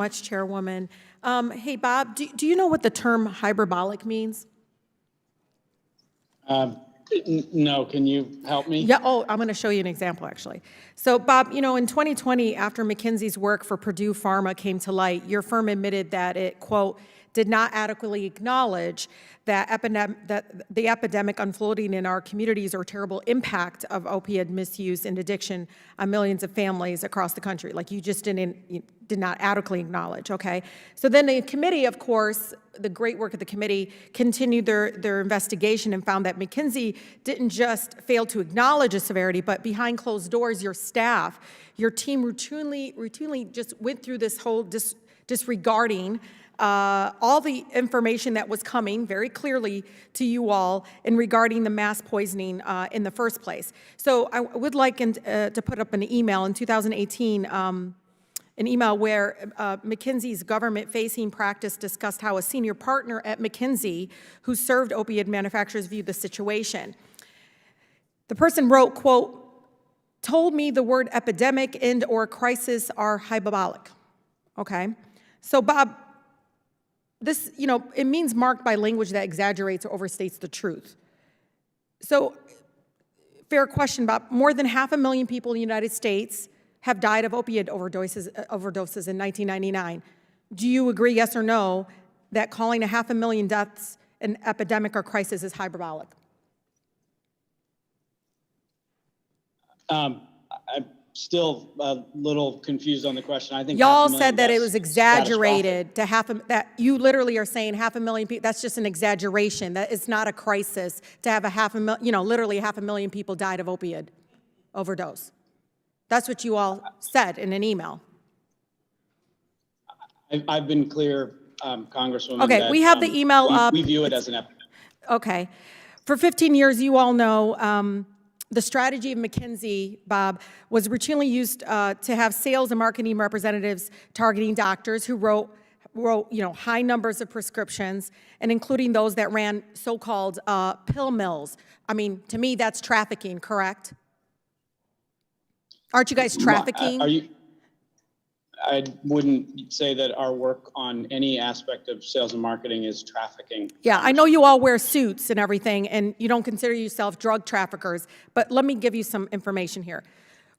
Much, Chairwoman. Hey, Bob, do you know what the term hyperbolic means? No, can you help me? Yeah, I'm going to show you an example, actually. So, Bob, you know, in 2020, after McKinsey's work for Purdue Pharma came to light, your firm admitted that it, quote, did not adequately acknowledge that the epidemic unfolding in our communities or terrible impact of opiate misuse and addiction on millions of families across the country. Like you did not adequately acknowledge, okay? So then the committee, of course, the great work of the committee continued their investigation and found that McKinsey didn't just fail to acknowledge the severity, but behind closed doors, your staff, your team routinely just went through this whole disregarding all the information that was coming very clearly to you all in regarding the mass poisoning in the first place. So I would like to put up an email in 2018, an email where McKinsey's government-facing practice discussed how a senior partner at McKinsey who served opiate manufacturers viewed the situation. The person wrote, quote, told me the word epidemic and or crisis are hyperbolic, okay? So Bob, this, you know, it means marked by language that exaggerates or overstates the truth. So, fair question, Bob. More than 500,000 people in the United States have died of opiate overdoses in 1999. Do you agree, yes or no, that calling 500,000 deaths an epidemic or crisis is hyperbolic? I'm still a little confused on the question. I think y'all said that it was exaggerated to that you literally are saying 500,000 people. That's just an exaggeration. That it's not a crisis to have literally 500,000 people died of opiate overdose. That's what you all said in an email. I've been clear, Congresswoman. Okay, that, we have the email up. We view it as an epidemic. Okay. For 15 years, you all know the strategy of McKinsey, Bob, was routinely used to have sales and marketing representatives targeting doctors who wrote high numbers of prescriptions, and including those that ran so-called pill mills. I mean, to me, that's trafficking, correct? Aren't you guys trafficking? I wouldn't say that our work on any aspect of sales and marketing is trafficking. Yeah, I know you all wear suits and everything, and you don't consider yourself drug traffickers, but let me give you some information here.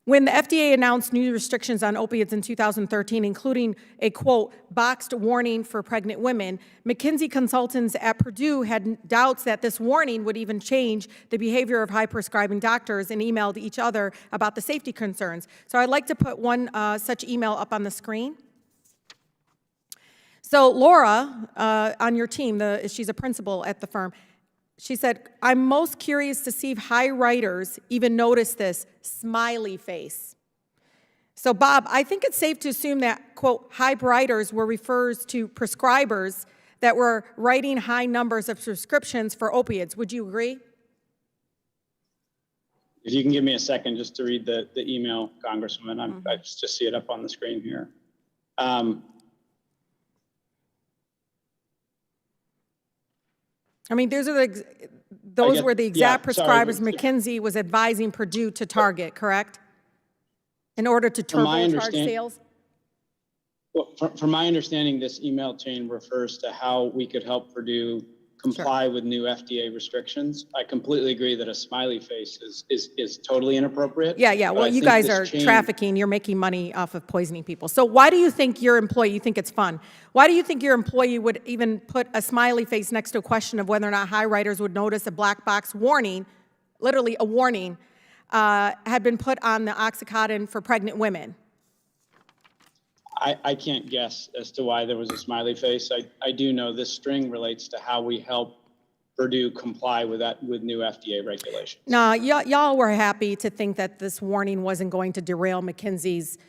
When the FDA announced new restrictions on opiates in 2013, including a, quote, boxed warning for pregnant women, McKinsey consultants at Purdue had doubts that this warning would even change the behavior of high-prescribing doctors and emailed each other about the safety concerns. So I'd like to put one such email up on the screen. So Laura, on your team, she's a principal at the firm, she said, I'm most curious to see if high writers even notice this smiley face. So Bob, I think it's safe to assume that, quote, high writers refers to prescribers that were writing high numbers of prescriptions for opiates. Would you agree? If you can give me a second just to read the email, Congresswoman, I just see it up on the screen here. I mean, those were the exact prescribers McKinsey was advising Purdue to target, correct? In order to turbocharge sales? Well, from my understanding, this email chain refers to how we could help Purdue comply with new FDA restrictions. I completely agree that a smiley face is totally inappropriate. Yeah. Well, you guys are trafficking. You're making money off of poisoning people. So why do you think your employee, you think it's fun, why do you think your employee would even put a smiley face next to a question of whether or not high writers would notice a black box warning, literally a warning, had been put on the Oxycontin for pregnant women? I can't guess as to why there was a smiley face. I do know this string relates to how we help Purdue comply with new FDA regulations. No, y'all were happy to think that this warning wasn't going to derail McKinsey's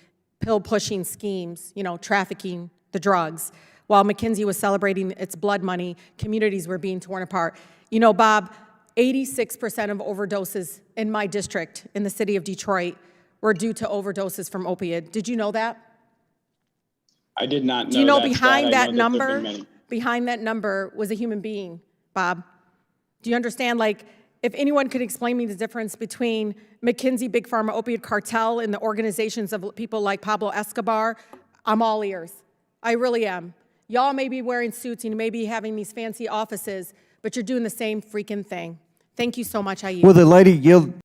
pill-pushing schemes, trafficking the drugs. While McKinsey was celebrating its blood money, communities were being torn apart. You know, Bob, 86% of overdoses in my district, in the city of Detroit, were due to overdoses from opiate. Did you know that? I did not know. Do you know behind that number was a human being, Bob? Do you understand? Like, if anyone could explain me the difference between McKinsey, Big Pharma, opiate cartel, and the organizations of people like Pablo Escobar, I'm all ears. I really am. Y'all may be wearing suits and you may be having these fancy offices, but you're doing the same freaking thing. Thank you so much, I yield. Will the lady yield?